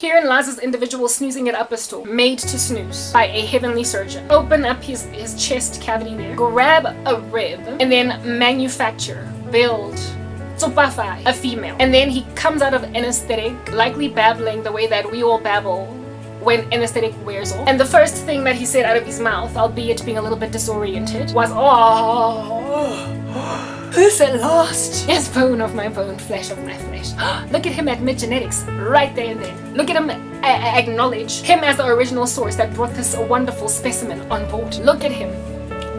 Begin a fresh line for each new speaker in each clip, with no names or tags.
Herein lies this individual snoozing it up a store, made to snooze by a heavenly surgeon. Open up his chest cavity there, grab a rib, and then manufacture, build, a female. And then he comes out of anesthetic, likely babbling the way that we all babble when anesthetic wears off. And the first thing that he said out of his mouth, albeit being a little bit disoriented, was, "Oh, who's at last? Yes, bone of my bone, flesh of my flesh." Look at him admit genetics right there and then. Look at him acknowledge him as the original source that brought this wonderful specimen on board. Look at him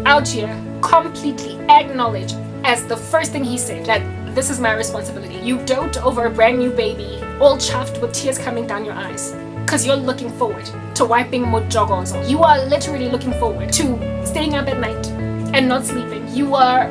out here completely acknowledge as the first thing he said that this is my responsibility. You dote over a brand new baby, all chuffed with tears coming down your eyes, because you're looking forward to wiping mojogos off. You are literally looking forward to staying up at night and not sleeping. You are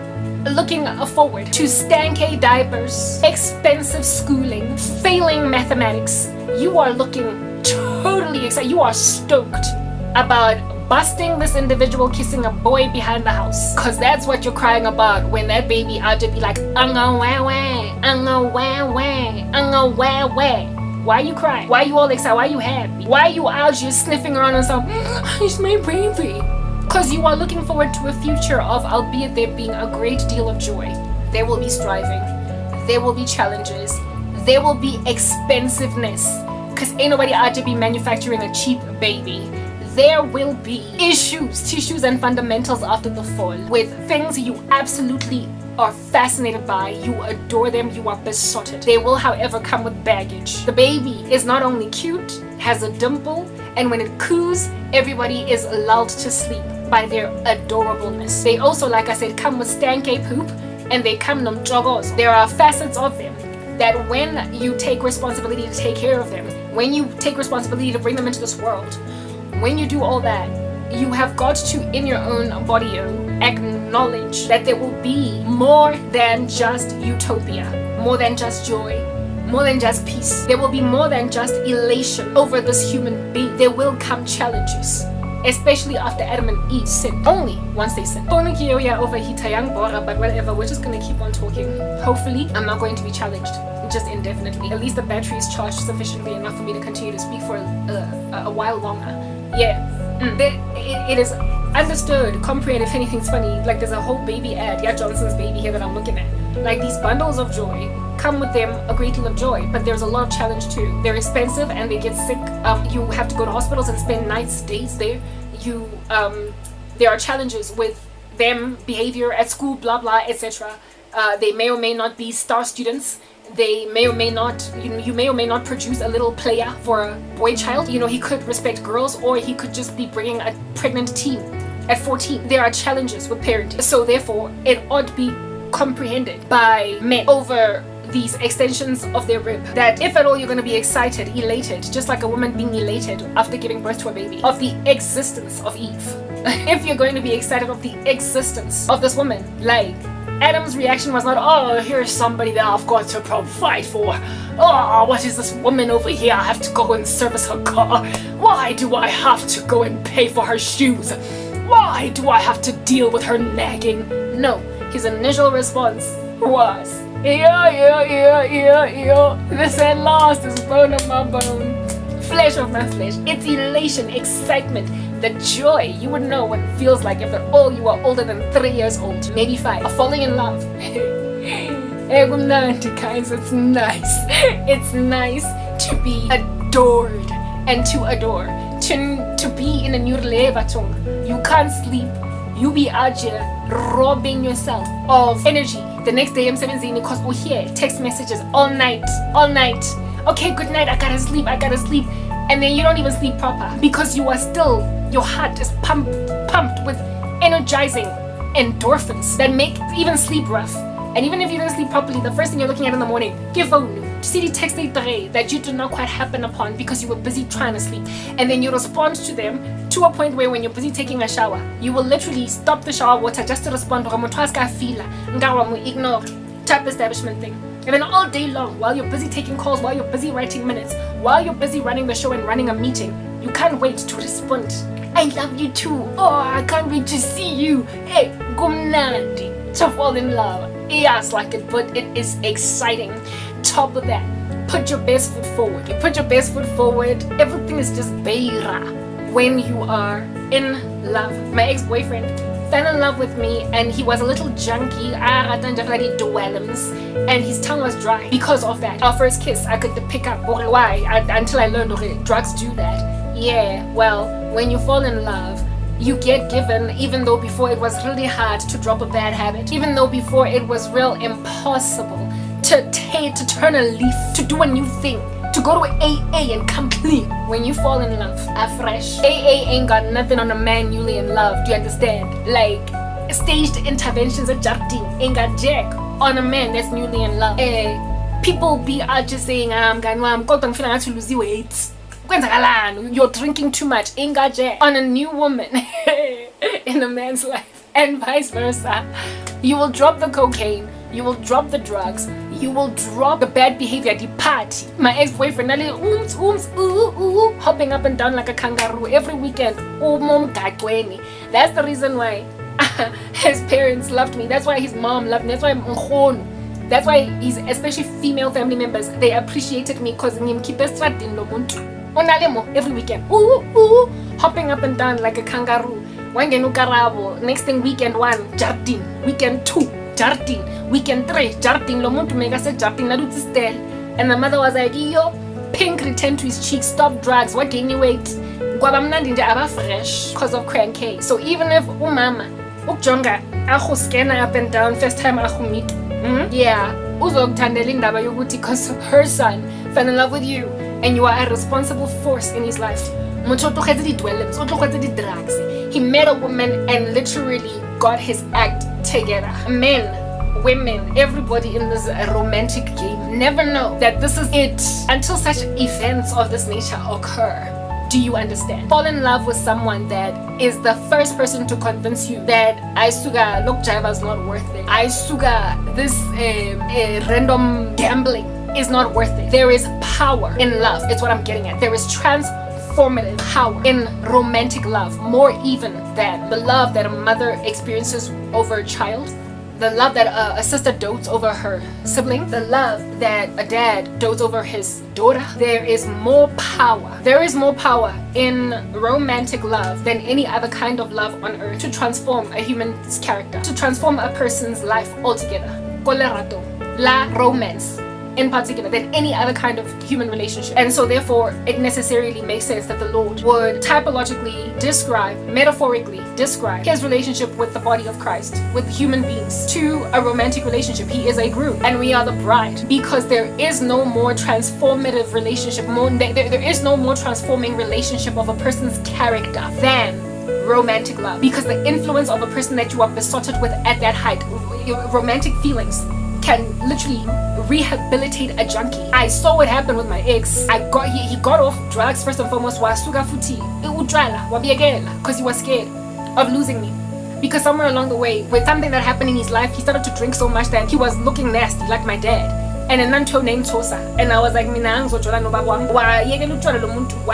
looking forward to stanky diapers, expensive schooling, failing mathematics. You are looking totally excited. You are stoked about busting this individual kissing a boy behind the house, because that's what you're crying about when that baby out to be like, anga wah wah, anga wah wah, anga wah wah. Why are you crying? Why are you all excited? Why are you happy? Why are you out here sniffing around and saying, it's my baby? Because you are looking forward to a future of, albeit there being a great deal of joy. There will be striving, there will be challenges, there will be expensiveness, because ain't nobody out to be manufacturing a cheap baby. There will be issues, tissues, and fundamentals after the fall with things you absolutely are fascinated by, you adore them, you are besotted. They will, however, come with baggage. The baby is not only cute, has a dimple, and when it coos, everybody is lulled to sleep by their adorableness. They also, like I said, come with stanky poop, and they come nomjogos. There are facets of them that when you take responsibility to take care of them, when you take responsibility to bring them into this world, when you do all that, you have got to, in your own body, acknowledge that there will be more than just utopia, more than just joy, more than just peace. There will be more than just elation over this human being. There will come challenges, especially after Adam and Eve sinned. Only once they sinned. But whatever, we're just going to keep on talking. Hopefully, I'm not going to be challenged just indefinitely. At least the battery is charged sufficiently enough for me to continue to speak for a while longer. Yeah. It is understood, comprehend if anything's funny. Like there's a whole baby ad, yeah, Johnson's baby here that I'm looking at. Like these bundles of joy come with them a great deal of joy, but there's a lot of challenge too. They're expensive and they get sick. You have to go to hospitals and spend nights, days there. There are challenges with them, behavior at school, blah blah, etc. They may or may not be star students. They may or may not, you may or may not produce a little player for a boy child. He could respect girls, or he could just be bringing a pregnant teen at 14. There are challenges with parenting. So therefore, it ought to be comprehended by men over these extensions of their rib. That if at all you're going to be excited, elated, just like a woman being elated after giving birth to a baby, of the existence of Eve. If you're going to be excited of the existence of this woman, like Adam's reaction was not, oh, here's somebody that I've got to provide for. Oh, what is this woman over here? I have to go and service her car. Why do I have to go and pay for her shoes? Why do I have to deal with her nagging? No, his initial response was, this at last is bone of my bone, flesh of my flesh. It's elation, excitement, the joy. You would know what it feels like if at all you are older than 3 years old, maybe 5, or falling in love. Guys, it's nice. It's nice to be adored and to adore. To be in a new levatung. You can't sleep. You be out here robbing yourself of energy. The next day I'm 17 because we hear text messages all night. Okay, good night, I gotta sleep. And then you don't even sleep proper because you are still, your heart is pumped with energizing endorphins that make even sleep rough. And even if you don't sleep properly, the first thing you're looking at in the morning, give phone, see the text that you did not quite happen upon because you were busy trying to sleep. And then you respond to them to a point where when you're busy taking a shower, you will literally stop the shower water just to respond to ignore type establishment thing. And then all day long, while you're busy taking calls, while you're busy writing minutes, while you're busy running the show and running a meeting, you can't wait to respond. I love you too. Oh, I can't wait to see you. Hey, gumnandi. To fall in love. Yes, like it, but it is exciting. Top of that, put your best foot forward. You put your best foot forward. Everything is just beira when you are in love. My ex-boyfriend fell in love with me, and he was a little junkie, and his tongue was dry because of that. Our first kiss, I could pick up why until I learned drugs do that. Yeah, well, when you fall in love, you get given, even though before it was really hard to drop a bad habit, even though before it was real impossible to turn a leaf, to do a new thing, to go to AA and come clean. When you fall in love afresh, AA ain't got nothing on a man newly in love. Do you understand? Like, staged interventions at Jardim ain't got jack on a man that's newly in love. People are just saying, I'm feeling to lose weight. You're drinking too much. Ain't got jack on a new woman in a man's life, and vice versa. You will drop the cocaine, you will drop the drugs, you will drop the bad behavior at the party. My ex-boyfriend, hopping up and down like a kangaroo every weekend. That's the reason why his parents loved me. That's why his mom loved me. That's why his, especially female family members, they appreciated me because every weekend. Hopping up and down like a kangaroo. Karabo. Next thing, weekend 1, Jardin. Weekend 2, Jardin. Weekend 3, Jardin. And the mother was like, yo, pink returned to his cheeks, stop drugs, what gain you weight? Fresh because of crank. So even if umama ukjonga scanner up and down first time meet, yeah, because her son fell in love with you and you are a responsible force in his life. He met a woman and literally got his act together. Men, women, everybody in this romantic game never know that this is it until such events of this nature occur. Do you understand? Fall in love with someone that is the first person to convince you that look, Java is not worth it. This random gambling is not worth it. There is power in love. It's what I'm getting at. There is transformative power in romantic love, more even than the love that a mother experiences over a child, the love that a sister dotes over her sibling, the love that a dad dotes over his daughter. There is more power. There is more power in romantic love than any other kind of love on earth to transform a human's character, to transform a person's life altogether. Colerato, la romance in particular, than any other kind of human relationship. And so therefore it necessarily makes sense that the Lord would typologically describe, metaphorically describe his relationship with the body of Christ, with human beings, to a romantic relationship. He is a groom and we are the bride, because there is no more transformative relationship, there is no more transforming relationship of a person's character than romantic love, because the influence of a person that you are besotted with at that height, romantic feelings, can literally rehabilitate a junkie. I saw what happened with my ex. He got off drugs first and foremost, because he was scared of losing me. Because somewhere along the way, with something that happened in his life, he started to drink so much that he was looking nasty like my dad. And a nanto named Tosa. And I was like, while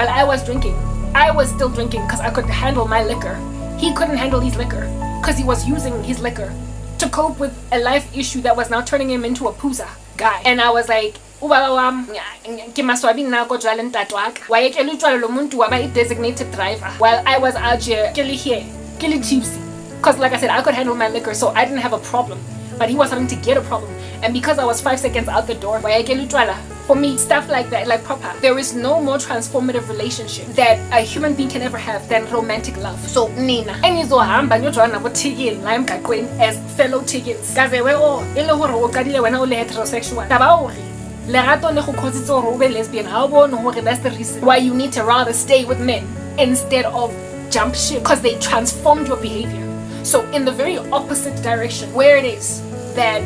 I was drinking, I was still drinking because I could handle my liquor. He couldn't handle his liquor because he was using his liquor to cope with a life issue that was now turning him into a pooza guy. And I was like, designated driver while I was out here killing tipsy. Because like I said, I could handle my liquor, so I didn't have a problem. But he was starting to get a problem. And because I was 5 seconds out the door, for me, stuff like that, like proper, there is no more transformative relationship that a human being can ever have than romantic love. So Nina, and as fellow Tiggins, heterosexual. Lesbian. That's the reason why you need to rather stay with men instead of jump ship, because they transformed your behavior. So in the very opposite direction, where it is that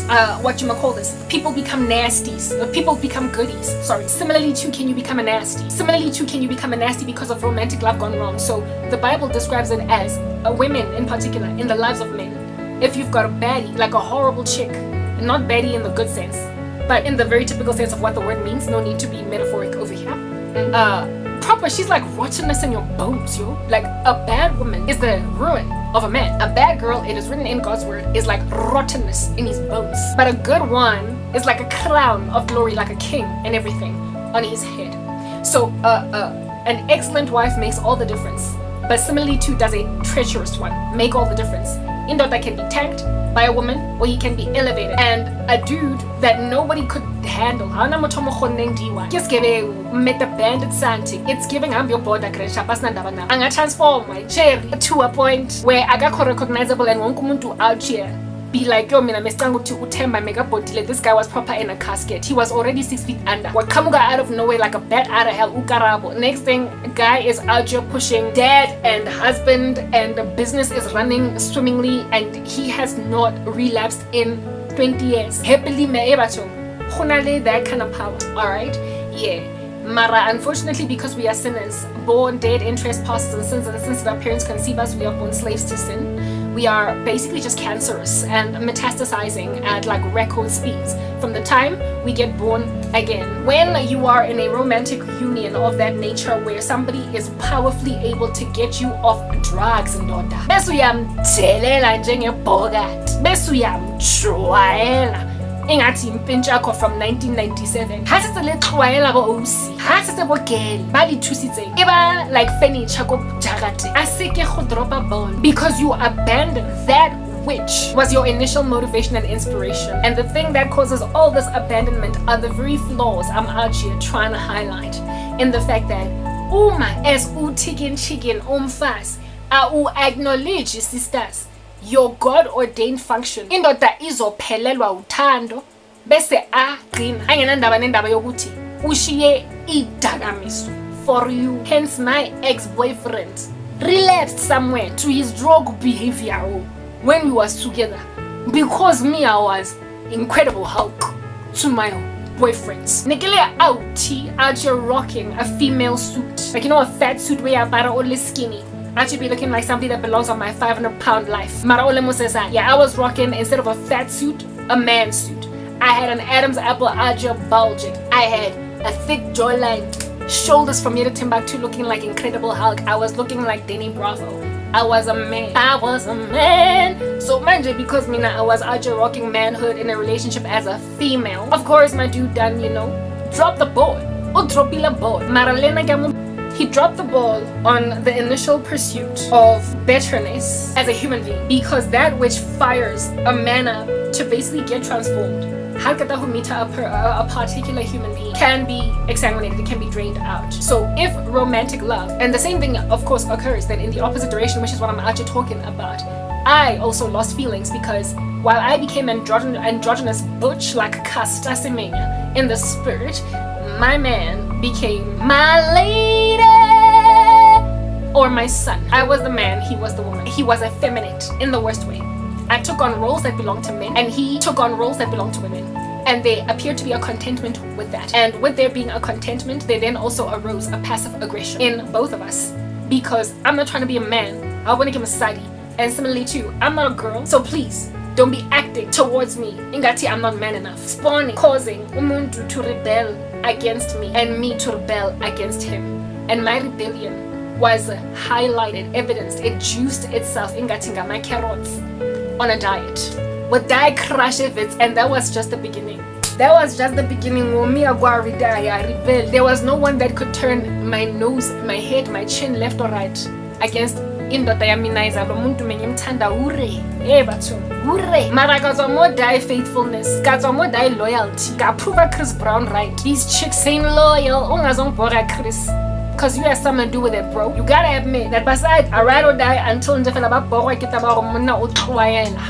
people become nasties, people become goodies. Similarly too can you become a nasty. Similarly too can you become a nasty because of romantic love gone wrong. So the Bible describes it as women in particular in the lives of men. If you've got a baddie, like a horrible chick, not baddie in the good sense, but in the very typical sense of what the word means, no need to be metaphoric over here. Proper, she's like rottenness in your bones, yo. Like a bad woman is the ruin of a man. A bad girl, it is written in God's word, is like rottenness in his bones. But a good one is like a crown of glory, like a king and everything on his head. So an excellent wife makes all the difference, but similarly too does a treacherous one make all the difference. Indoda can be tanked by a woman, or he can be elevated. And a dude that nobody could handle. It's giving I'm your border anga transform my cherry to a point where I got recognizable and won't to out here. Be like, yo, mina mestangu to utemba mega body. This guy was proper in a casket. He was already 6 feet under. What kamuga out of nowhere like a bat out of hell. Karabo. Next thing, guy is out here pushing dad and husband, and the business is running swimmingly, and he has not relapsed in 20 years. Happily me ebacho. Khonale that kind of power. Alright? Yeah. Mara, unfortunately, because we are sinners, born dead in trespasses and sins, and since our parents conceive us, we are born slaves to sin. We are basically just cancerous and metastasizing at like record speeds from the time we get born again. When you are in a romantic union of that nature where somebody is powerfully able to get you off drugs and all that, ingathi impintshi yakho from 1997 hasi se le tlwaela go osi hasi se bokele ba di thusitse e ba like furniture go jagate a se ke go dropa bone because you abandoned that which was your initial motivation and inspiration. And the thing that causes all this abandonment are the very flaws I'm out here trying to highlight in the fact that uma as chicken umfas a u acknowledge sisters your God-ordained function. Indoda izophelelwa uthando bese agcina angenandaba nendaba yokuthi ushiye idagamiso for you. Hence my ex-boyfriend relapsed somewhere to his drug behavior when we was together because me I was Incredible Hulk to my boyfriends. Nikele out here rocking a female suit, like, you know, a fat suit where you're only skinny. I should be looking like something that belongs on my 500-pound life. Yeah, I was rocking, instead of a fat suit, a man suit. I had an Adam's apple aja bulging. I had a thick jawline, shoulders from here to Timbuktu looking like Incredible Hulk. I was looking like Danny Bravo. I was a man. So manje, because mina I was aja rocking manhood in a relationship as a female. Of course, my dude done, you know, dropped the ball. He dropped the ball on the initial pursuit of betterness as a human being, because that which fires a man up to basically get transformed, a particular human being, can be exsanguinated, it can be drained out. So if romantic love, and the same thing of course occurs then in the opposite direction, which is what I'm actually talking about, I also lost feelings because while I became androgynous butch like Casta Semenya in the spirit, my man became my lady or my son. I was the man, he was the woman. He was effeminate in the worst way. I took on roles that belonged to men, and he took on roles that belonged to women. And there appeared to be a contentment with that. And with there being a contentment, there then also arose a passive aggression in both of us. Because I'm not trying to be a man, I want to give him a side. And similarly too, I'm not a girl, so please don't be acting towards me ingati I'm not man enough, spawning, causing umuntu to rebel against me and me to rebel against him. And my rebellion was highlighted, evidenced, it juiced itself ingatinga my carrots on a diet with diet crash efforts, and that was just the beginning. That was just the beginning. There was no one that could turn my nose, my head, my chin left or right against indoda yamina izalo muntu menyimthanda ure mara kazwa more die faithfulness, kazwa more die loyalty, kaprova Chris Brown right. These chicks ain't loyal. Ungazongibhora Chris, because you have something to do with it, bro. You gotta admit that beside I ride or die until ndefela babhorwa kitaba mna utlwayela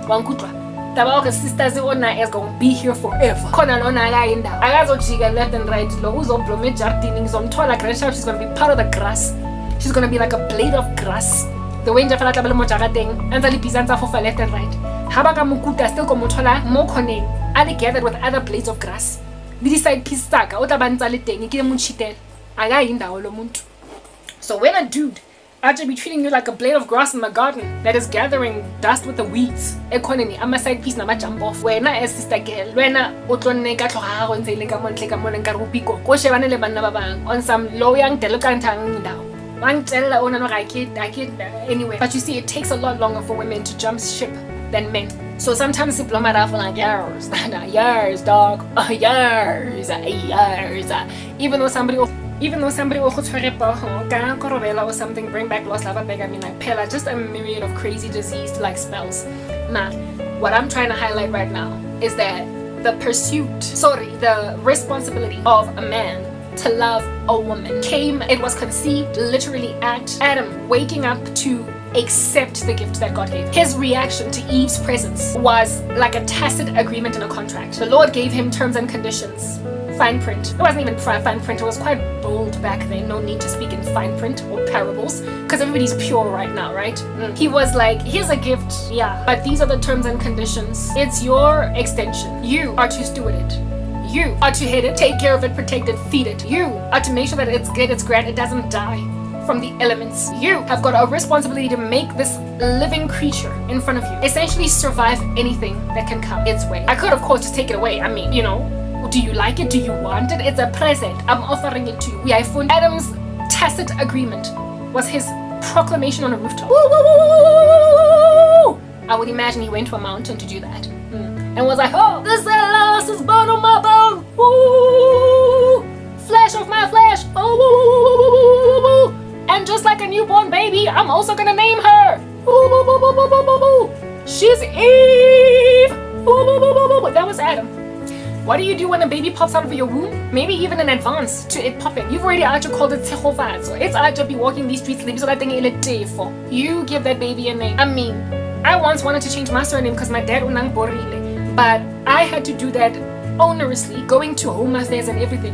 wankutwa taba sisters ona is gonna be here forever. Khona lona akayinda akazojika left and right, lo uzobloma ejardini ngizomthola Grandchild. She's gonna be part of the grass. She's gonna be like a blade of grass. The way njafela tlabele mo jarateng antsa le pisantsa fofa left and right. Haba ka mokuta still go mothola mo khoneng ali gathered with other blades of grass. Di side piece tsaka o tla bantsa le teng ke mo nchitela akayindawo lo muntu. So when a dude actually be treating you like a blade of grass in the garden that is gathering dust with the weeds, economy, I'm a side piece na ma jump off. Wena as sister girl, wena o tlonne ka tloga go ntse le ka montle ka mona ka rupiko go shebane le banna ba bang on some low young delokantang ndawo. Anyway, but you see, it takes a lot longer for women to jump ship than men. So sometimes people are out for like years, years, dog, years. Even though somebody will Grovel or something, bring back lost love, I mean like Pella, just a myriad of crazy diseased like spells. Now, what I'm trying to highlight right now is that the responsibility of a man to love a woman it was conceived literally at Adam waking up to accept the gift that God gave him. His reaction to Eve's presence was like a tacit agreement in a contract. The Lord gave him terms and conditions. Fine print. It wasn't even fine print. It was quite bold back then. No need to speak in fine print or parables because everybody's pure right now, right? He was like, here's a gift, yeah, but these are the terms and conditions. It's your extension. You are to steward it. You are to head it, take care of it, protect it, feed it. You are to make sure that it's good, it's grand, it doesn't die from the elements. You have got a responsibility to make this living creature in front of you essentially survive anything that can come its way. I could, of course, just take it away. I mean, you know, do you like it? Do you want it? It's a present. I'm offering it to you. Yeah, Adam's tacit agreement was his proclamation on a rooftop. Woo, woo, woo, woo, woo. I would imagine he went to a mountain to do that. And was like, oh, this loss is bone on my bone. Woo! Flesh of my flesh. Oh, woo, woo, woo, woo, woo, woo. And just like a newborn baby, I'm also gonna name her. Woo, woo, woo, woo, woo, woo, woo, woo. She's Eve. Woo, woo, woo, woo, woo. That was Adam. What do you do when a baby pops out of your womb? Maybe even in advance to it popping. You've already called it Psychosis. It's to be walking these streets. So that thing you give that baby a name. I mean, I once wanted to change my surname because my dad unang borile. But I had to do that onerously, going to home affairs and everything.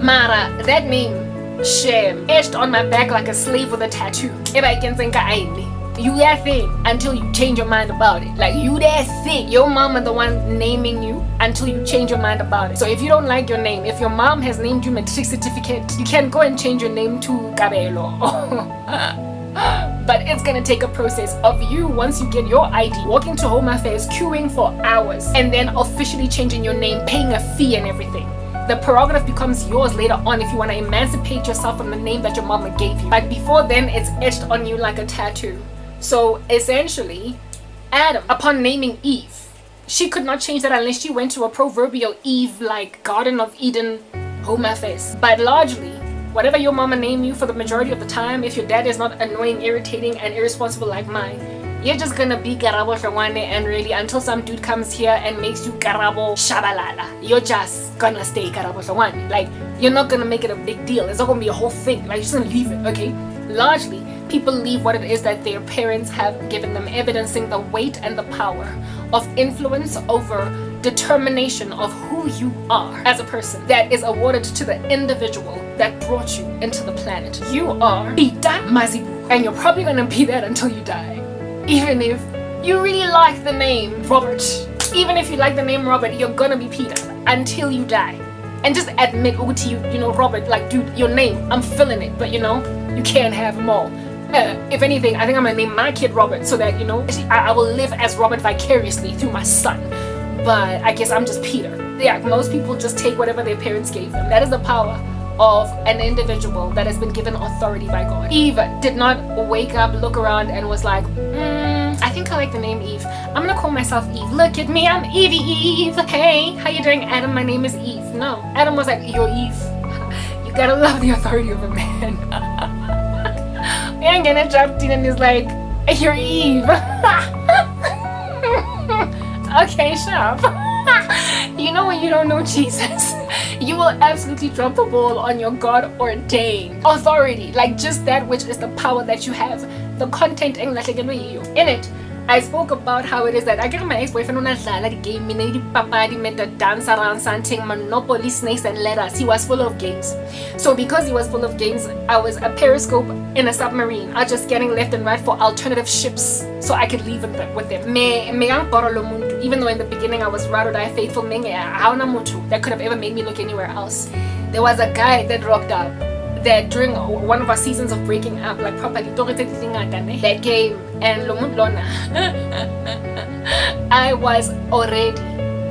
Mara, that name, shame, etched on my back like a slave with a tattoo. You that thing until you change your mind about it. Like you that thing. Your mama the one naming you until you change your mind about it. So if you don't like your name, if your mom has named you matric certificate, you can go and change your name to Karabo. But it's gonna take a process of you once you get your ID, walking to home affairs, queuing for hours, and then officially changing your name, paying a fee and everything. The prerogative becomes yours later on if you want to emancipate yourself from the name that your mama gave you. But before then, it's etched on you like a tattoo. So essentially, Adam, upon naming Eve, she could not change that unless she went to a proverbial Eve like Garden of Eden home affairs. But largely, whatever your mama named you for the majority of the time, if your dad is not annoying, irritating, and irresponsible like mine, you're just gonna be Karabo Hlongwane, and really until some dude comes here and makes you Karabo Shabalala, you're just gonna stay Karabo Hlongwane. Like, you're not gonna make it a big deal. It's not gonna be a whole thing. Like, you're just gonna leave it, okay? Largely, people leave what it is that their parents have given them, evidencing the weight and the power of influence over determination of who you are as a person that is awarded to the individual that brought you into the planet. You are Pita Mazibu, and you're probably gonna be that until you die. Even if you really like the name Robert, even if you like the name Robert, you're gonna be Peter until you die. And just admit to you know, Robert, like, dude, your name, I'm feeling it, but you know, you can't have them all. If anything, I think I'm gonna name my kid Robert so that, you know, I will live as Robert vicariously through my son. But I guess I'm just Peter. Yeah, most people just take whatever their parents gave them. That is the power of an individual that has been given authority by God. Eve did not wake up, look around, and was like, I think I like the name Eve. I'm gonna call myself Eve. Look at me, I'm Evie Eve. Hey, how you doing, Adam? My name is Eve. No, Adam was like, you're Eve. You gotta love the authority of a man. And then jumped in and is like, you're Eve. Okay, shut up. You know when you don't know Jesus, you will absolutely drop the ball on your God-ordained authority. Like just that which is the power that you have. The content in it, I spoke about how it is that I get my ex-boyfriend on a game, the dance around something, Monopoly, snakes and letters. He was full of games. So because he was full of games, I was a periscope in a submarine. I was just getting left and right for alternative ships so I could leave with them. Even though in the beginning I was ride or die faithful, that could have ever made me look anywhere else. There was a guy that rocked up that during one of our seasons of breaking up, like properly, that game, and I was already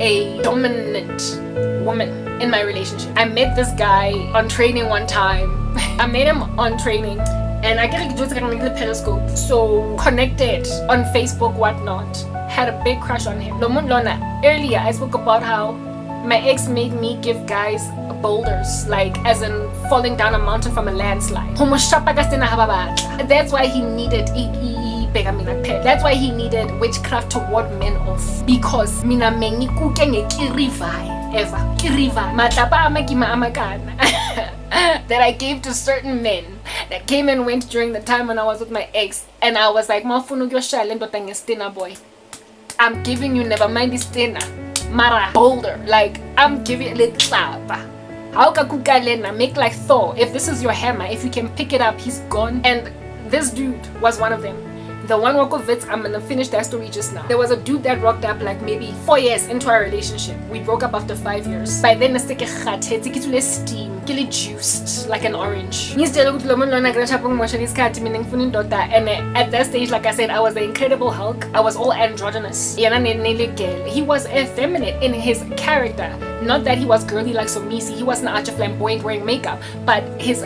a dominant woman in my relationship. I met this guy on training one time. I met him on training And I get a periscope. So connected on Facebook, whatnot. Had a big crush on him. Earlier I spoke about how my ex made me give guys boulders, like as in falling down a mountain from a landslide. That's why he needed that's why he needed witchcraft to ward men off. Because mina mengi that I gave to certain men that came and went during the time when I was with my ex, and I was like, boy, I'm giving you, never mind this dinner, mara boulder, like I'm giving it a clap. How ka make like Thor. If this is your hammer, if you can pick it up, he's gone. And this dude was one of them. The one work of it, I'm gonna finish that story just now. There was a dude that rocked up like maybe 4 years into our relationship. We broke up after 5 years. By then, it's steam, juiced like an orange. And at that stage, like I said, I was the Incredible Hulk. I was all androgynous. He was effeminate in his character. Not that he was girly like Somisi. He wasn't arch flamboyant wearing makeup, but his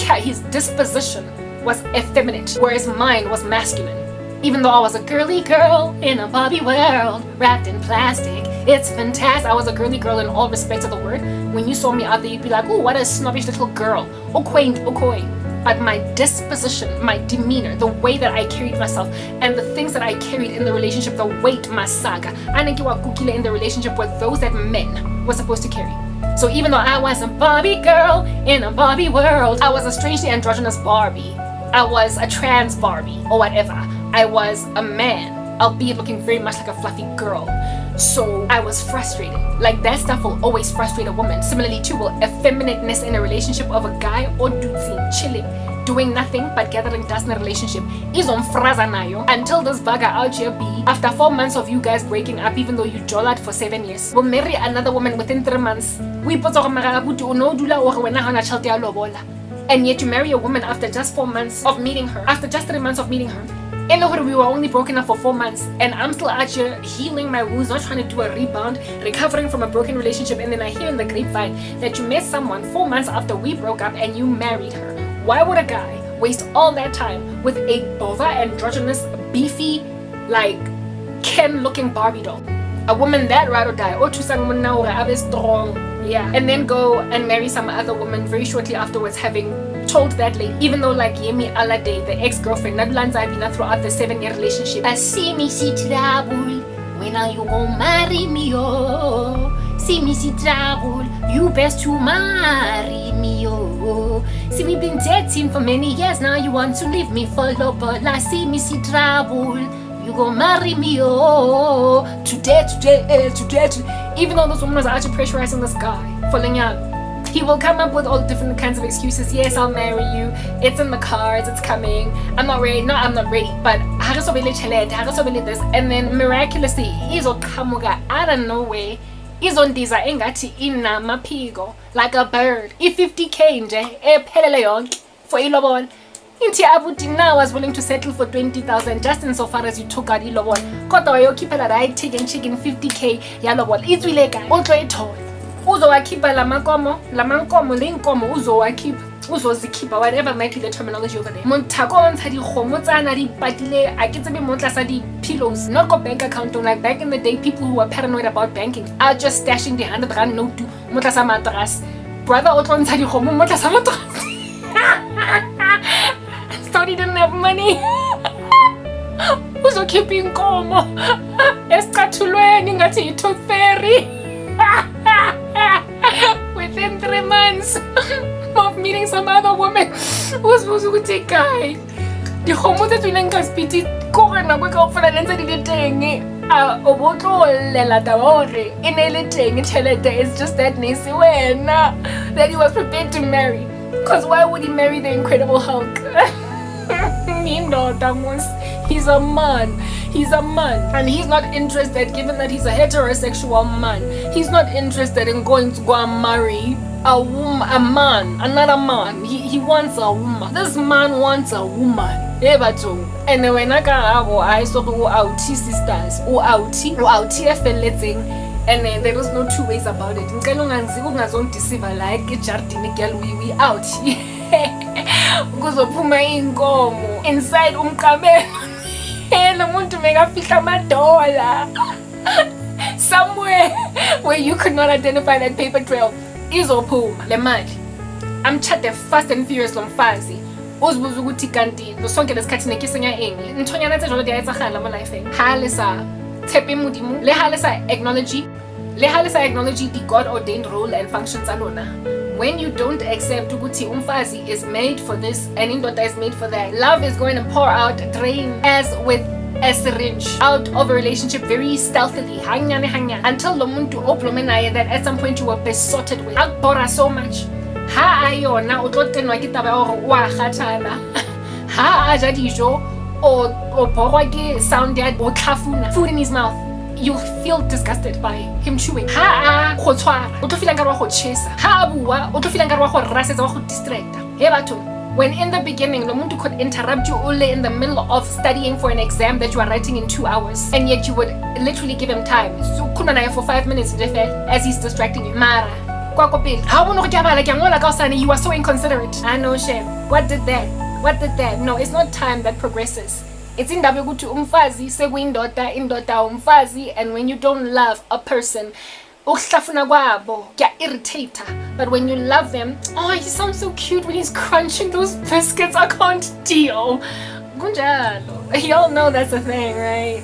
disposition was effeminate, whereas mine was masculine. Even though I was a girly girl in a Barbie world, wrapped in plastic, it's fantastic. I was a girly girl in all respects of the word. When you saw me out there, you'd be like, oh, what a snobbish little girl. Oh, quaint, oh, coy. But my disposition, my demeanor, the way that I carried myself, and the things that I carried in the relationship, the weight, my saga, kukile in the relationship were those that men were supposed to carry. So even though I was a Barbie girl in a Barbie world, I was a strangely androgynous Barbie. I was a trans Barbie or whatever. I was a man, albeit looking very much like a fluffy girl. So I was frustrated. Like that stuff will always frustrate a woman. Similarly too, will effeminateness in a relationship of a guy or dude chilling, doing nothing but gathering dust in a relationship is on frazanayo until this bugger out here be, after 4 months of you guys breaking up, even though you jolled for 7 years, will marry another woman within 3 months. And yet you marry a woman after just 4 months of meeting her, after just 3 months of meeting her. And we were only broken up for 4 months, and I'm still out here healing my wounds, not trying to do a rebound, recovering from a broken relationship. And then I hear in the grapevine that you met someone 4 months after we broke up and you married her. Why would a guy waste all that time with a bova androgynous, beefy, like Ken-looking Barbie doll? A woman that ride or die, or strong, yeah, and then go and marry some other woman very shortly afterwards, having told that lady, even though like Yemi Alade, the ex-girlfriend, Nadulanza Abina throughout the 7-year relationship, I see me see trouble, when are you gonna marry me, oh? See me see trouble, you best to marry me, oh. See we been dating for many years now, you want to leave me for love, but I see me see trouble, you gonna marry me, oh. Today. Even though this woman was actually pressurizing this guy, falling out, he will come up with all different kinds of excuses. Yes, I'll marry you. It's in the cards. It's coming. I'm not ready. No, I'm not ready. But this, and then miraculously, izoqhamuka out of nowhere. Izondiza engathi inamaphiko, like a bird. 50K nje ephelele yonke for ilobol. Inti abuti now was willing to settle for 20,000 just insofar as you took out ilobol. Kodwa wayokhipha right chicken 50K yalobol. Izwile guy. Uzoyithola. Uzowakhipha lamankomo lenkomo uzozikhipha, whatever might be the terminology over there. Montako ontsha dikgomo tsana di patile a ke tsebe mo tlasa di pillows, not go bank account. Like back in the day, people who were paranoid about banking are just stashing the 100 rand note to mo tlasa matras. Brother o tlo ntsha dikgomo mo tlasa matras. Thought he didn't have money. Uzokhipha inkomo esicathulweni ngathi yi-tooth fairy. Within 3 months of meeting some other woman who's supposed to take guy. The homo that we nanga spiti corona we go for the lens of the thing. Obotolela tawore inele thing chelete is just that nice when that he was prepared to marry. Because why would he marry the Incredible Hulk? He's a man. And he's not interested, given that he's a heterosexual man, he's not interested in going to go and marry a man, another man. He wants a woman. This man wants a woman. And when I saw the outie sisters, outie FLting, and there was no two ways about it. Like we out. kuzophuma inkomo inside umqamelo lo muntu megafihla amadola somewhere where you could not identify that paper trail. Izophuma le mali. I'm chat the fast and furious lo mfazi. Uzibuza ukuthi kanti sonke lesikhathi nekisenya enye nthonyana tse jolo di etsagala mo life ha le sa tshepe modimo le ha le sa acknowledge the God ordained role and functions alona. When you don't accept ukuthi umfazi is made for this and indoda is made for that, love is going to pour out, drain as with a syringe out of a relationship very stealthily, hanyane until lo muntu oplomenaye that at some point you were besotted with. Akbora so much. Ha ayona o tlotenwa ke taba hore wa kgathala. Ha aja dijo o borwa ke sound ya o tlhafuna food in his mouth. You feel disgusted by him chewing. Ha a go tshwara o tlo feel nkare wa go chesa. Ha a bua o tlo feel nkare wa go rasetsa wa go distracta. He batho, when in the beginning lo muntu could interrupt you ole in the middle of studying for an exam that you are writing in 2 hours, and yet you would literally give him time. So khuluma naye for 5 minutes as he's distracting you. Mara you are so inconsiderate. I know, shame. What did that? No, it's not time that progresses. It's in ukuthi umfazi sekuyindoda indoda umfazi, and when you don't love a person ukuhlafuna kwabo irritate. But when you love them, oh, he sounds so cute when he's crunching those biscuits. I can't deal. Kunjalo. Y'all know that's a thing, right?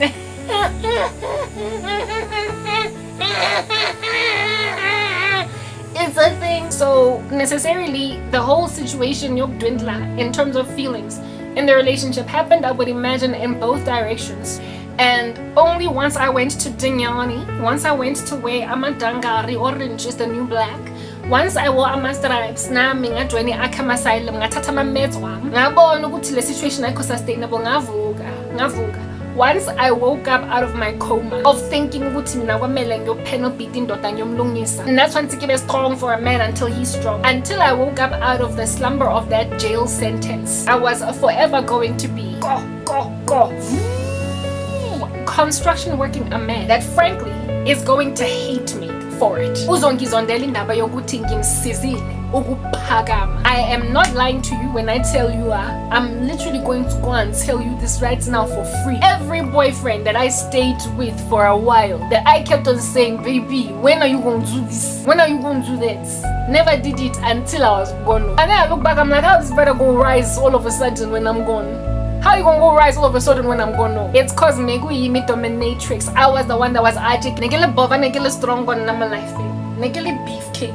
It's a thing. So necessarily the whole situation yokudwindla in terms of feelings in the relationship happened, I would imagine, in both directions. And only once I went to Dinyani, once I went to wear amadangari, orange is the new black, once I wore ama-stripes nami ngajoine akama-asylum ngathatha ama-meds wami ngabona ukuthi le situation ayikho sustainable, ngavuka. Once I woke up out of my coma of thinking ukuthi mina kwamele ngiyophena beat indoda ngiyomlungisa, and that's once be strong for a man until he's strong. Until I woke up out of the slumber of that jail sentence, I was forever going to be construction working a man that frankly is going to hate me for it. Uzongizondela indaba yokuthi ngimsizile ukuphakama. I am not lying to you when I tell you I'm literally going to go and tell you this right now for free. Every boyfriend that I stayed with for a while, that I kept on saying, baby, when are you going to do this? When are you going to do that? Never did it until I was gone. And then I look back, I'm like, how is this better go rise all of a sudden when I'm gone? How you gonna go rise all of a sudden when I'm gone? No. It's cause me dominatrix. I was the one that was ajik. Negele bova, negele strong on my life. Negele beefcake.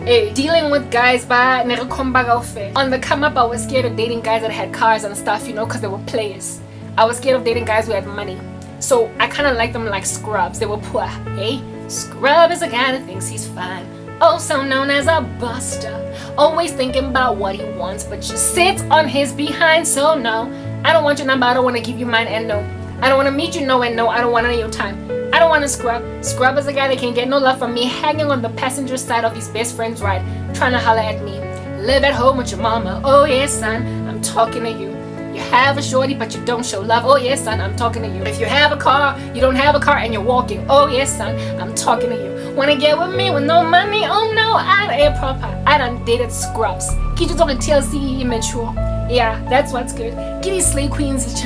Hey, dealing with guys on the come up, I was scared of dating guys that had cars and stuff, because they were players. I was scared of dating guys who had money. So I kind of liked them like scrubs. They were poor. Hey, scrub is a guy that thinks he's fine, also known as a buster. Always thinking about what he wants, but just sits on his behind. So no, I don't want your number, I don't want to give you mine, and no, I don't want to meet you, no, and no, I don't want any of your time. I don't want to scrub. Scrub is a guy that can't get no love from me, hanging on the passenger side of his best friend's ride, trying to holler at me. Live at home with your mama. Oh yes, son, I'm talking to you. You have a shorty, but you don't show love. Oh yes, son, I'm talking to you. If you have a car, you don't have a car, and you're walking. Oh yes, son, I'm talking to you. Wanna get with me with no money? Oh no, I ain't proper. I done dated scrubs. Can you talk to TLC immature? Yeah, that's what's good. Give these slay queens and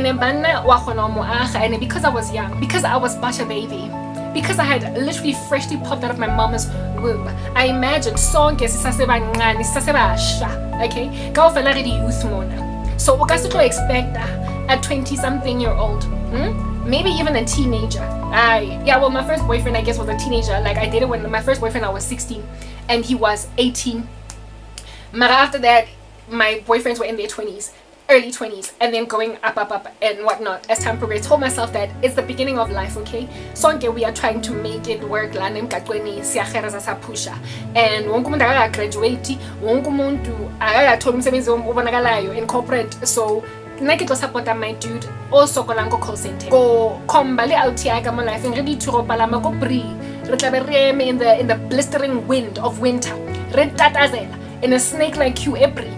then and because I was young, because I was but a baby, because I had literally freshly popped out of my mama's womb, I imagined sonke sisasebangani sisasebasha, okay? Ka ofela re di youth mona. So o ka se tlo expect a 20-something-year-old, maybe even a teenager. Well, my first boyfriend, I guess, was a teenager. Like, I dated when my first boyfriend, I was 16 and he was 18. But after that, my boyfriends were in their 20s, early 20s, and then going up and whatnot as time progressed. Told myself that it's the beginning of life, okay? Sonke, we are trying to make it work. And wonke umuntu akakagraduate, wonke umuntu akakathola umsebenzi obonakalayo in corporate. So nake to support my dude also kolango call center go kombale out ya ka mo life ready to go palama go breathe re tla be re eme in the blistering wind of winter re tatazela in a snake like you every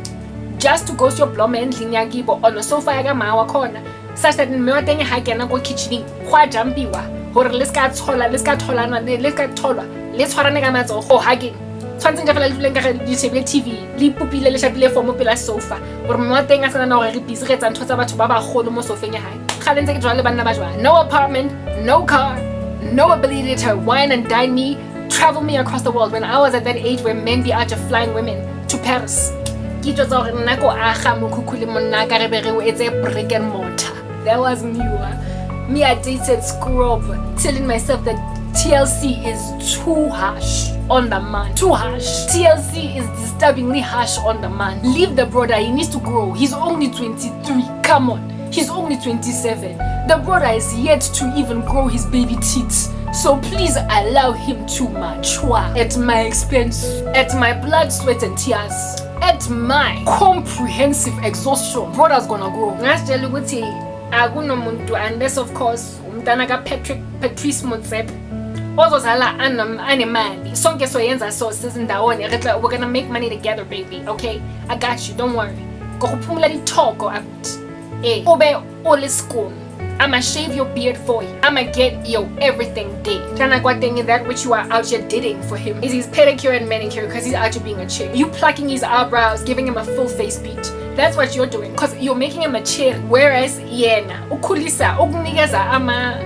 just to go to your blome endlini yakibo on a sofa ya ka mawa khona such that mme wa teng ha kena go kitchening gwa jampiwa hore le ska tholana le tshwarane ka matsogo hugging tshwantseng ka fela le duleng ka di shebile TV le pupile le shebile for mo pela sofa gore mo teng a sana na gore re busy re tsa ntho tsa batho ba ba golo mo sofeng ya hae ga lentse ke jwa le banna ba jwa no apartment, no car, no ability to wine and dine me, travel me across the world when I was at that age where men be out of flying women to Paris. Ke tlo tsa gore nna ko aga mo khukhule monna ka re be re o etse brick and mortar. That was me. I dated Grovel, telling myself that TLC is too harsh on the man. Too harsh. TLC is disturbingly harsh on the man. Leave the brother, he needs to grow. He's only 23. Come on. He's only 27. The brother is yet to even grow his baby teeth. So please allow him to mature at my expense, at my blood, sweat and tears, at my comprehensive exhaustion. Brother's gonna grow. Unless of course umntana ka Patrice Motsepe ozozala anemali sonke soyenza so sizindawonye we're gonna make money together baby, okay? I got you, don't worry. Go kuphumula dithoko abuti ube ole school. I'ma shave your beard for you. I'ma get your everything did. Tana kwateng that which you are out here dating for him is his pedicure and manicure because he's out here being a chick. You plucking his eyebrows, giving him a full face beat. That's what you're doing because you're making him a chick. Whereas yena ukulisa ukunikeza ama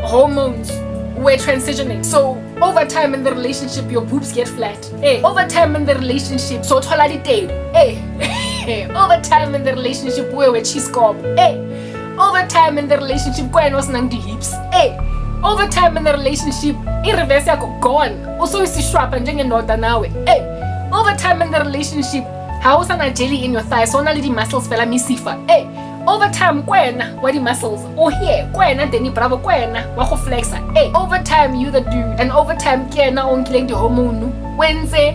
hormones, we're transitioning. So over time in the relationship your boobs get flat. Over time in the relationship so thola ditelo. Over time in the relationship we're cheese cob. Over time in the relationship kwena wasinang di hips. Over time in the relationship i-reverse yakho gone. Also isishwapa njengendoda nawe. Over time in the relationship how usana jelly in your thighs so na le di muscles fela misifa. Over time kwena wa di muscles here kwena Danny Bravo kwena wa go flexa. Over time you the dude and over time kena onkileng di hormone wenze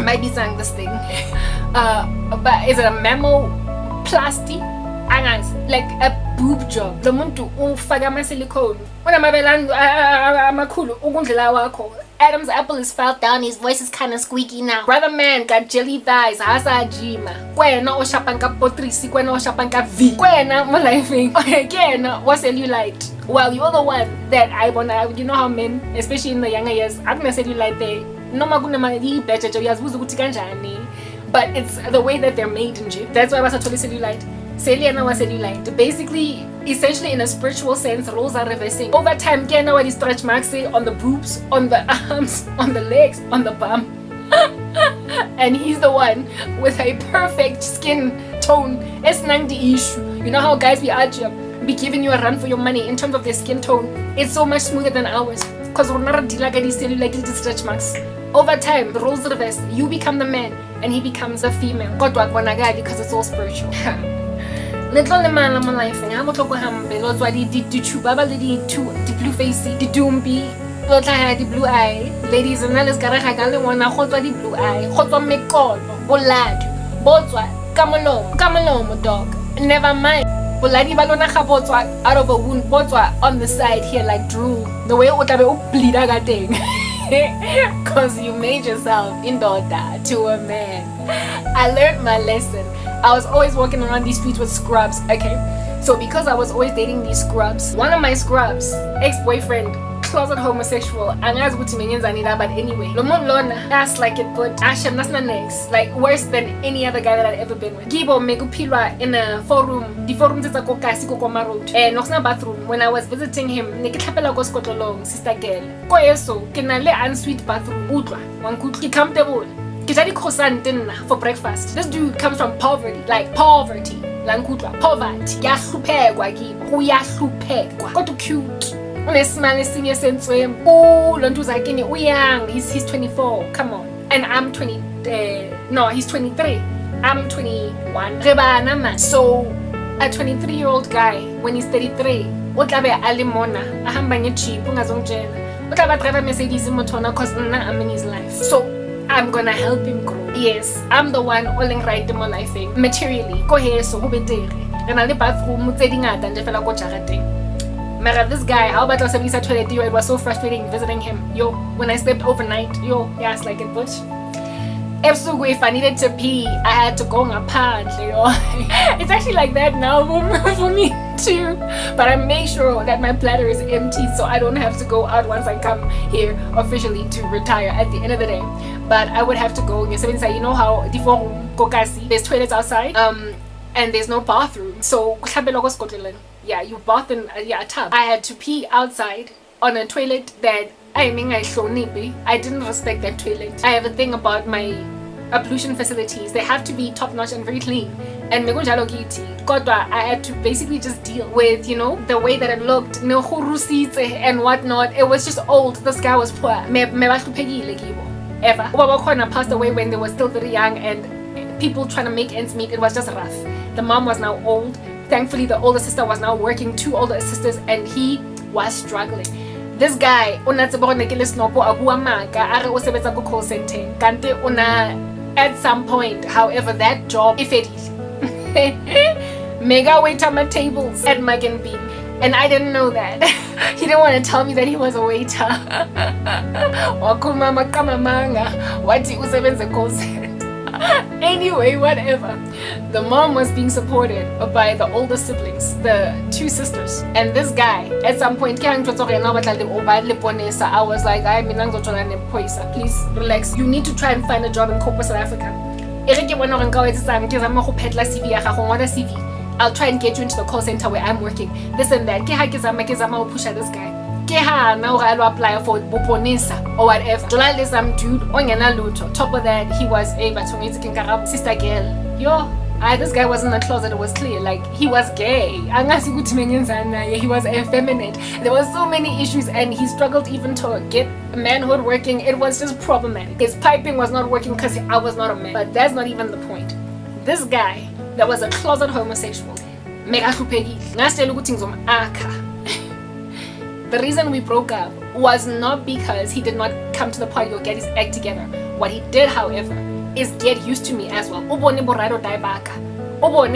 might be saying this thing but is it a mammoplasty? Like a boob job. The muntu ufaka ama silicone. Una mabelanga amakhulu ukundlela wakho. Adam's apple is fell down, his voice is kind of squeaky now. Brother man got jelly thighs, hasa jima. Kwena oshapanka potrisi, kwena oshapanka V. Kwena mo lifing. Kena wa cellulite. Well, you're the one that I wanna, you know how men, especially in the younger years, I'm gonna cellulite there. Noma kunama better uyazibuza ukuthi kanjani. But it's the way that they're made in gym. That's why basathola cellulite. Cellulite. Basically, essentially in a spiritual sense, roles are reversing. Over time, get what the stretch marks say on the boobs, on the arms, on the legs, on the bum. And he's the one with a perfect skin tone. It's not the issue. You know how guys be giving you a run for your money in terms of their skin tone. It's so much smoother than ours. Because we're not dealing with these cellulite stretch marks. Over time, the roles reverse. You become the man and he becomes a female. Because it's all spiritual. Little man in my life, and I'm not going to hambe. Lots of the chubaba, the blue face, the doombi, lots of the blue eye. Ladies and gentlemen, Karabo wanna hold the blue eye. Hold on, make call. Bolad, Botswa, come along, my dog. Never mind. Boladi balona Botswa out of a wound, Botswa on the side here like drool. The way Otabe bleed that thing. Cause you made yourself in daughter to a man. I learned my lesson. I was always walking around these streets with scrubs, okay? So because I was always dating these scrubs, one of my scrubs, ex-boyfriend, closet homosexual, and I was with but anyway, Lomon Lona, that's like it, but Asham, that's not next. Like worse than any other guy that I'd ever been with. Gibo Megupilwa in a forum, the forum is a Kokoma road, and Noxna bathroom. When I was visiting him, Nikapela goes long, sister girl. Koyeso, Kenale and sweet bathroom, Udra, one could be comfortable. For breakfast. This dude comes from poverty, like poverty. Lankutwa, poverty. Yahlupegwa kibo. Uyahlupegwa. Got cute. Unesmile senior sense to him. Oh, Lontu's like young. He's 24. Come on. And I'm 20. No, he's 23. I'm 21. So a 23-year-old guy when he's 33. Utlabe alimona. Ahambanye cheap. Ungazongena. Utlabe drive Mercedes motona cause I'm in his life. So I'm gonna help him grow. Yes, I'm the one holding right in my life materially. Go here, so who be there? And I live bathroom, mutsedinga, and fela go charity. Mara, this guy, how about us? It was so frustrating visiting him. Yo, when I slept overnight, yeah, it's like a bush. If I needed to pee, I had to go on a pad. It's actually like that now for me too. But I make sure that my bladder is empty so I don't have to go out once I come here officially to retire at the end of the day. but I would have to go. You know how there's toilets outside, and there's no bathroom. So yeah, you bath in a tub. I had to pee outside on a toilet that I didn't respect that toilet. I have a thing about my ablution facilities. They have to be top notch and very clean. And I had to basically just deal with, the way that it looked, and whatnot. It was just old. This guy was poor. Ever. Ubaba passed away when they were still very young, and people trying to make ends meet. It was just rough. The mom was now old. Thankfully, the older sister was now working, 2 older sisters, and he was struggling. This guy, at some point, however, that job, if it mega wait on my tables at Mug and Bean, and I didn't know that. He didn't want to tell me that he was a waiter. Anyway, whatever. The mom was being supported by the older siblings, the 2 sisters, and this guy at some point I was like, please relax. You need to try and find a job in corporate South Africa. I'll try and get you into the call center where I'm working. This and that. Push at this guy. Now I'll apply for Buponisa or whatever. Journalism dude, top of that, he was a Karabo sister girl. This guy was in the closet, it was clear. Like, he was gay. He was effeminate. There were so many issues, and he struggled even to get manhood working. It was just problematic. His piping was not working because I was not a man. But that's not even the point. This guy that was a closet homosexual, the reason we broke up was not because he did not come to the party or get his act together. What he did, however, is get used to me as well.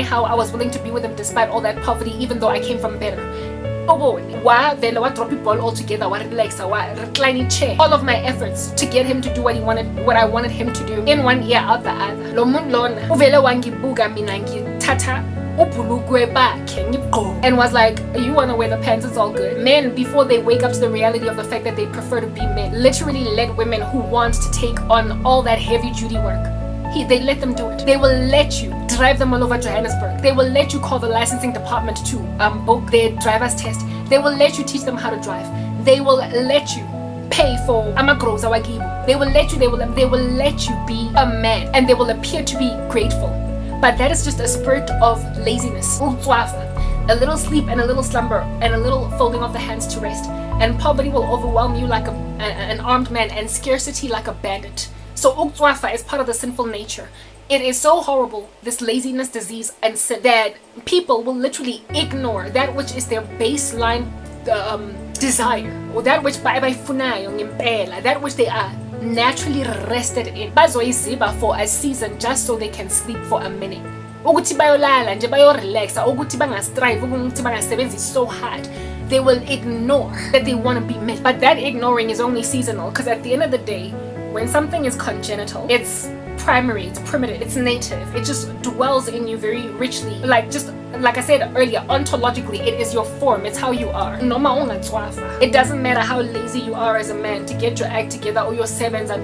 How I was willing to be with him despite all that poverty, even though I came from better. Drop it ball altogether, relax, reclining chair. All of my efforts to get him to do what I wanted him to do, in one ear out the other. And was like, you want to wear the pants, it's all good. Men, before they wake up to the reality of the fact that they prefer to be men, literally let women who want to take on all that heavy duty work, they let them do it. They will let you drive them all over Johannesburg. They will let you call the licensing department to book their driver's test. They will let you teach them how to drive. They will let you pay for amagroza wagibo. They will let you be a man, and they will appear to be grateful. But that is just a spirit of laziness. A little sleep and a little slumber and a little folding of the hands to rest. And poverty will overwhelm you like an armed man, and scarcity like a bandit. So Uktwafa is part of the sinful nature. It is so horrible, this laziness, disease, and sin, that people will literally ignore that which is their baseline desire, or that which that which they are naturally rested in. Bazoyiziba for a season just so they can sleep for a minute. Ukuthi bayolala nje bayorelaxa, ukuthi bangastrive, ukuthi bangasebenzi so hard. They will ignore that they want to be men. But that ignoring is only seasonal, because at the end of the day, when something is congenital, it's primary, it's primitive, it's native. It just dwells in you very richly. Like I said earlier, ontologically, it is your form, it's how you are. It doesn't matter how lazy you are as a man to get your act together, or your sevens and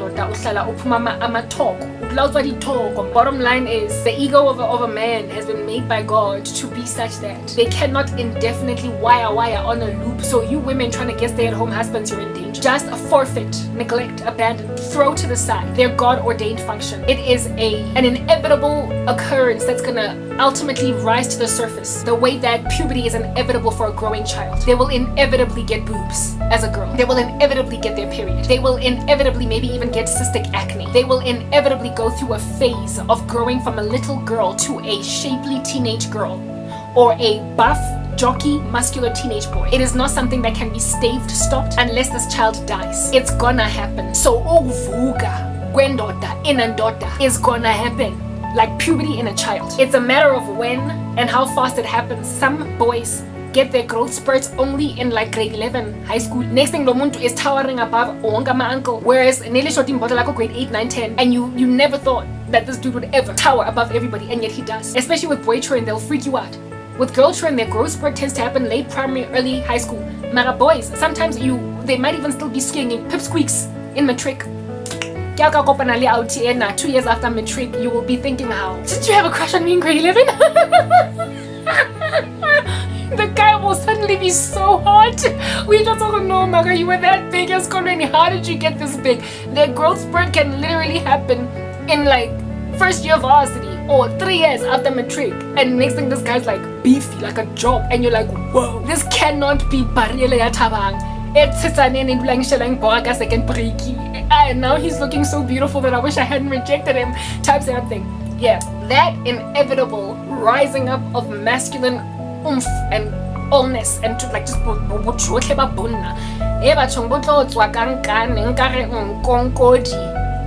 bottom line is, the ego of a man has been made by God to be such that they cannot indefinitely wire on a loop. So you women trying to get stay-at-home husbands, you're in danger. Just forfeit, neglect, abandon, throw to the side their God-ordained function. It is an inevitable occurrence that's gonna ultimately rise to the surface, the way that puberty is inevitable for a growing child. They will inevitably get boobs as a girl. They will inevitably get their period. They will inevitably maybe even get cystic acne. They will inevitably go through a phase of growing from a little girl to a shapely teenage girl, or a buff, jockey, muscular teenage boy. It is not something that can be stopped unless this child dies. It's gonna happen. So ukuvuka kwendoda inandoda is gonna happen, like puberty in a child. It's a matter of when and how fast it happens. Some boys get their growth spurts only in like grade 11 high school. Next thing Lomuntu is towering above wonga my uncle, whereas Nelly shot him like grade 8, 9, 10, and you never thought that this dude would ever tower above everybody, and yet he does. Especially with boy children, they'll freak you out. With girl children, their growth spurt tends to happen late primary, early high school. Mara boys, sometimes they might even still be skiing in pipsqueaks in matric. Kya ka kopana le auti ena 2 years after matric, you will be thinking how? Did you have a crush on me in grade 11? The guy will suddenly be so hot. We just don't know, Maga, you were that big as Colony. How did you get this big? The growth spurt can literally happen in like first year varsity or 3 years after matric. And next thing, this guy's like beefy, like a job. And you're like, whoa, this cannot be Barriele ya Tabang. It's second breaky. And now he's looking so beautiful that I wish I hadn't rejected him. Type setup thing. Yeah, that inevitable rising up of masculine oomph and allness and to like just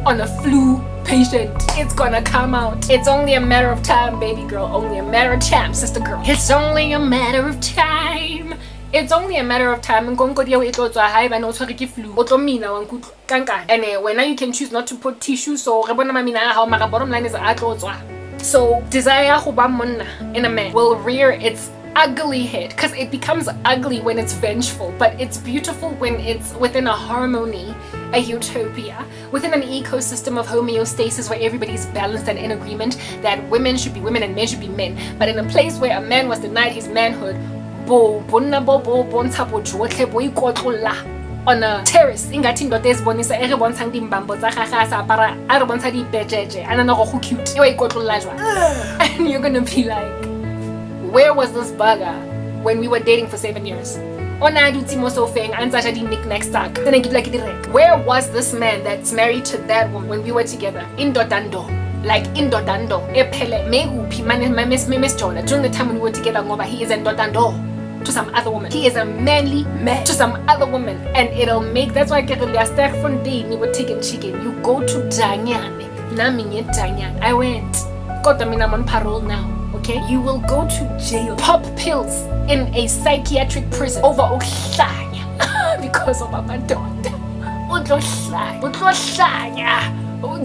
on a flu patient. It's gonna come out. It's only a matter of time, baby girl. Only a matter of time, sister girl. It's only a matter of time. It's only a matter of time. And when now you can choose not to put tissue, so bottom line is so desire in a man will rear its ugly head, because it becomes ugly when it's vengeful, but it's beautiful when it's within a harmony, a utopia, within an ecosystem of homeostasis where everybody's balanced and in agreement that women should be women and men should be men. But in a place where a man was denied his manhood, on a terrace, ingathi ndoda ezibonisa erebontshang dimbambo tsa gaga sa apara a re bontsha dipejeje a nana go cute yo ikotlolla jwa. And you're gonna be like, where was this bugger when we were dating for 7 years? Ona dutse mo sofeng a ntse a ja di-knickknacks tsaka tse ne ke dula ke di reka. Where was this man that's married to that woman when we were together? Indodando, like indodando ephele meguphi Miss Jonah during the time when we were together, ngoba he is indodando to some other woman. He is a manly man to some other woman, and it'll make, that's why Sterkfontein you were taking chicken. You go to Danyane. Naminye Danyane. I went. Got them in, I'm on parole now. Okay? You will go to jail. Pop pills in a psychiatric prison over Oklanya because of Amadonda.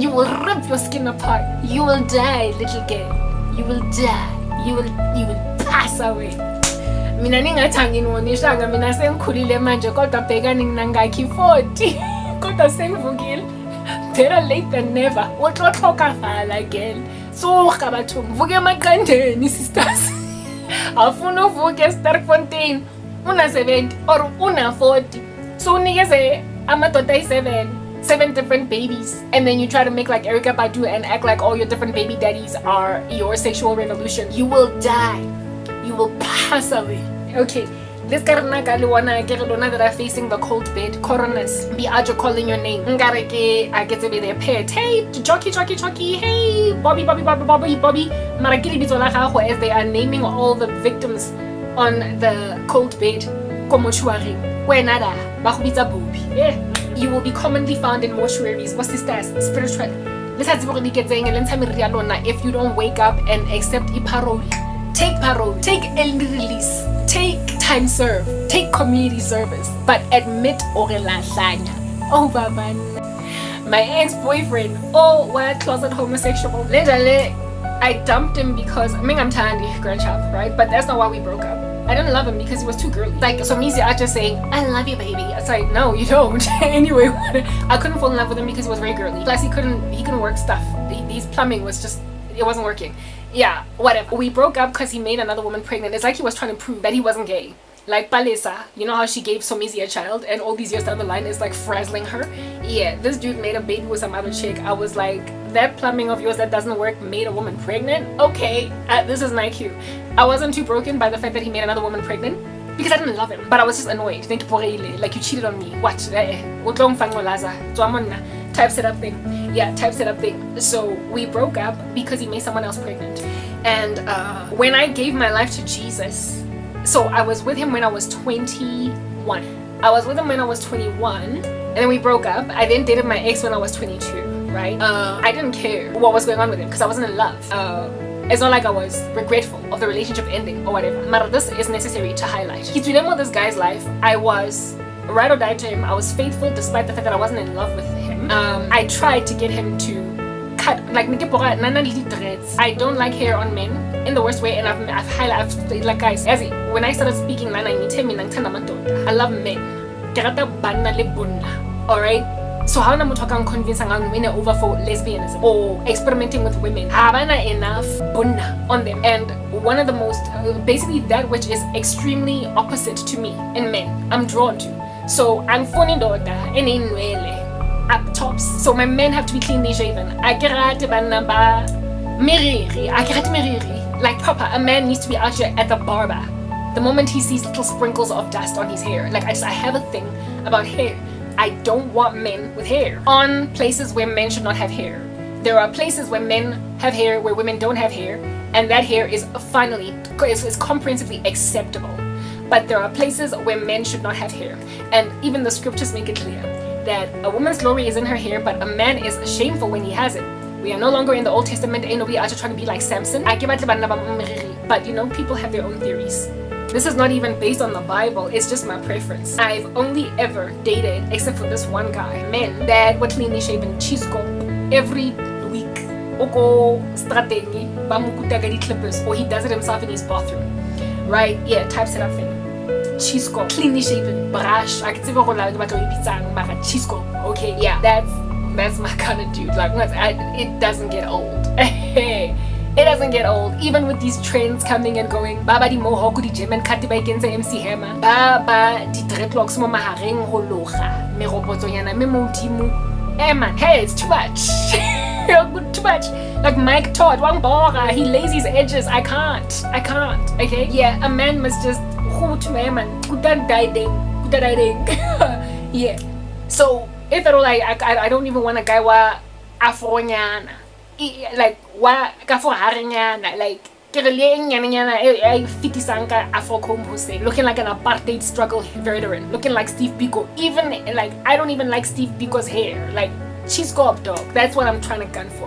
You will rip your skin apart. You will die, little girl. You will die. You will pass away. Mina ningathanga inonishanga, mina sengikhulile manje kodwa bheka nginangakhi 40 kodwa sengivukile. Better late than never. Utlothoka vala girl. So gabathu mvuke emaqandeni sisters. Awufuna uvuke eSterkfontein una 70 or una 40. So unikeze amadoda seven different babies, and then you try to make like Erykah Badu and act like all your different baby daddies are your sexual revolution. You will die. You will pass away. Okay, this karana that are facing the cold bed, coroners, be ajo calling your name. Ngareke, I get to be their pet. Hey, jockey. Hey, Bobby. Marakili bitola gago as they are naming all the victims on the cold bed. Komochuari. Wenada, bakubita booby. Yeah. You will be commonly found in mortuaries. What's this test? Spiritual. If you don't wake up and accept parole. Take parole, take early release, take time serve, take community service, but admit orelahlanya. Oh baban. My aunt's boyfriend, what closet homosexual. Literally, I dumped him because I'm Tandy grandchild, right? But that's not why we broke up. I didn't love him because he was too girly. Like, so Mizia are just saying, I love you, baby. It's like, no, you don't. Anyway, I couldn't fall in love with him because he was very girly. Plus, he couldn't work stuff. His plumbing was just, it wasn't working. Yeah, whatever. We broke up because he made another woman pregnant. It's like he was trying to prove that he wasn't gay. Like Palesa, you know how she gave Somizi a child and all these years down the line is like frazzling her? Yeah, this dude made a baby with some other chick. I was like, that plumbing of yours that doesn't work made a woman pregnant? Okay, this is my cue. I wasn't too broken by the fact that he made another woman pregnant because I didn't love him, but I was just annoyed. Like, you cheated on me. What? Type setup thing. Yeah, type setup thing. So we broke up because he made someone else pregnant. And when I gave my life to Jesus, so I was with him when I was 21. I was with him when I was 21, and then we broke up. I then dated my ex when I was 22, right? I didn't care what was going on with him because I wasn't in love. It's not like I was regretful of the relationship ending or whatever. But this is necessary to highlight. He's been in this guy's life. I was ride or die to him. I was faithful despite the fact that I wasn't in love with him. I tried to get him to cut, like, I don't like hair on men in the worst way, and I've highlighted, like, guys, when I started speaking, I love men. Alright? So how na motho ka convincing ang win over for lesbianism or experimenting with women? Havana enough bunna on them. And one of the most, basically that which is extremely opposite to me in men, I'm drawn to. So I'm funny daughter and in up tops. So my men have to be cleanly shaven. I get miriri. Like proper, a man needs to be out here at the barber the moment he sees little sprinkles of dust on his hair. Like I have a thing about hair. I don't want men with hair on places where men should not have hair. There are places where men have hair where women don't have hair, and that hair is finally is comprehensively acceptable. But there are places where men should not have hair, and even the scriptures make it clear that a woman's glory is in her hair, but a man is shameful when he has it. We are no longer in the Old Testament. Ain't nobody out trying to be like Samson. But you know, people have their own theories. This is not even based on the Bible. It's just my preference. I've only ever dated, except for this one guy, men that were cleanly shaven, chisco, every week. Oko strategy, bamukutaga di clippers, or he does it himself in his bathroom. Right? Yeah, type setup thing. Chisco, cleanly shaven, brush. I can see chisco. Okay, yeah, that's my kind of dude. Like, it doesn't get old. It doesn't get old. Even with these trends coming and going. Baba di mohawk di German cut by MC Hammer. Baba di dreadlocks mo mahareng ho loga. Meropotsonyana me mo timu. Hey man, hey, it's too much. Too much. Like Mike Todd, one bora. He lays his edges. I can't. Okay? Yeah, a man must just yeah. So if at all, I don't even want a guy wa afronyana, like wa ka for harinyana, like looking like an apartheid struggle veteran, looking like Steve Biko. Even like I don't even like Steve Biko's hair. Like she's go up dog. That's what I'm trying to gun for.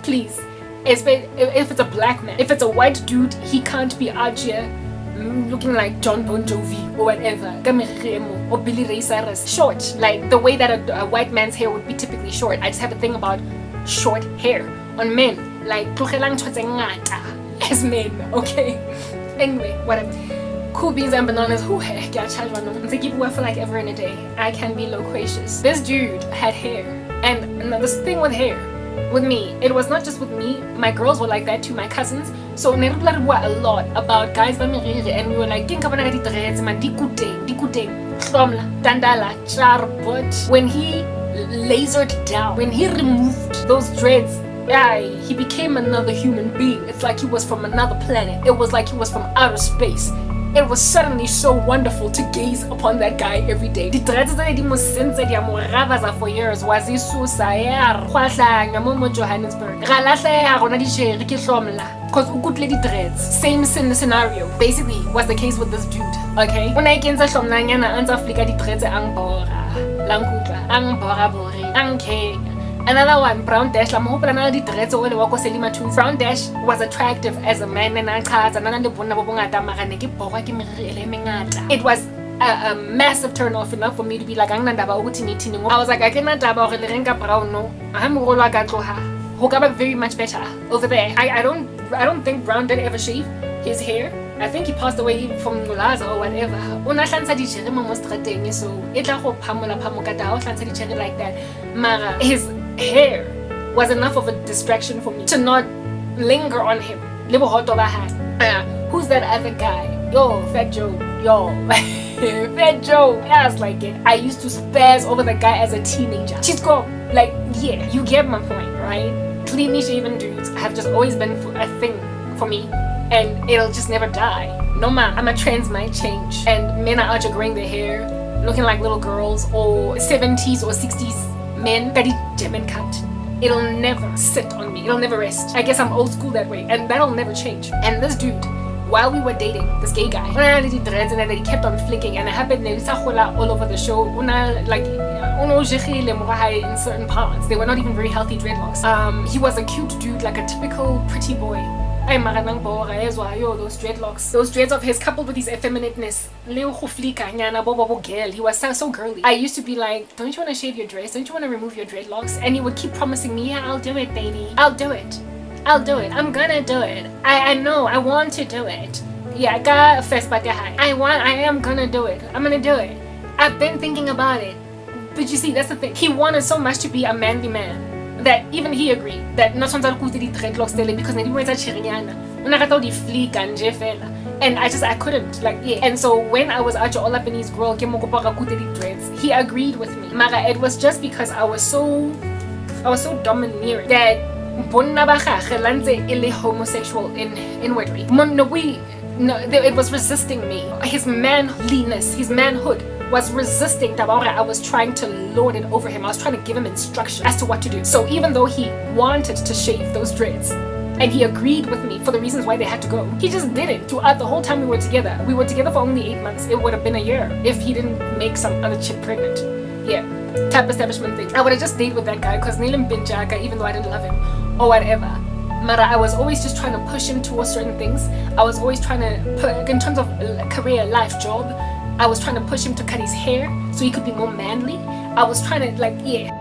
Please. If it's a black man, if it's a white dude, he can't be out here looking like John Bon Jovi or whatever, or Billy Ray Cyrus. Short, like the way that a white man's hair would be typically short. I just have a thing about short hair on men, like as men, okay? Anyway, whatever. Cool beans and bananas. Who heck? I keep away for like ever in a day. I can be loquacious. This dude had hair, and this thing with hair. With me, it was not just with me, my girls were like that too, my cousins. So we a lot about guys and we were like, but when he lasered down, when he removed those dreads, he became another human being. It's like he was from another planet. It was like he was from outer space. It was suddenly so wonderful to gaze upon that guy every day. The dreads that he was censored for years was his suicide. Johannesburg. Because the dreads. Same scenario. Basically, was the case with this dude. Okay? When I get the dreads another one, Brown Dash. Brown Dash was attractive as a man and it was a massive turn off enough for me to be like, I was like, I cannot brown very much better over there. I don't think Brown did ever shave his hair. I think he passed away from Ngulaza or whatever. So like that. Mara, his hair was enough of a distraction for me to not linger on him. Who's that other guy? Yo, Fat Joe. Yo. Fat Joe. I was like it. I used to spaz over the guy as a teenager. Chisco, like, yeah, you get my point, right? Cleanly shaven dudes have just always been a thing for me, and it'll just never die. No man, I'm a trends might change, and men are out here growing their hair, looking like little girls, or 70s or 60s men that is German cut. It'll never sit on me. It'll never rest. I guess I'm old school that way, and that'll never change. And this dude, while we were dating, this gay guy, dreads and he kept on flicking, and it happened all over the show. Like in certain parts, they were not even very healthy dreadlocks. He was a cute dude, like a typical pretty boy. Those dreadlocks, those dreads of his coupled with his effeminateness. He was so girly. I used to be like, don't you want to shave your dreads? Don't you want to remove your dreadlocks? And he would keep promising me, yeah, I'll do it, baby. I'll do it. I'm gonna do it. I know, I want to do it. Yeah, I got a I am gonna do it. I'm gonna do it. I've been thinking about it. But you see, that's the thing. He wanted so much to be a manly man that even he agreed that not sometimes di dreadlocks because maybe when it's and I couldn't, like, yeah. And so when I was all up in his girl, dreads, he agreed with me. Mara, it was just because I was so domineering that homosexual inwardly. It was resisting me. His manliness, his manhood was resisting Tabara. I was trying to lord it over him. I was trying to give him instruction as to what to do. So even though he wanted to shave those dreads, and he agreed with me for the reasons why they had to go, he just did it throughout the whole time we were together. We were together for only 8 months. It would have been a year if he didn't make some other chick pregnant. Yeah, type establishment thing. I would have just stayed with that guy because Nilim bin Jaka, even though I didn't love him or whatever. Mara, I was always just trying to push him towards certain things. I was always trying to put, in terms of career, life, job, I was trying to push him to cut his hair so he could be more manly. I was trying to, like, yeah.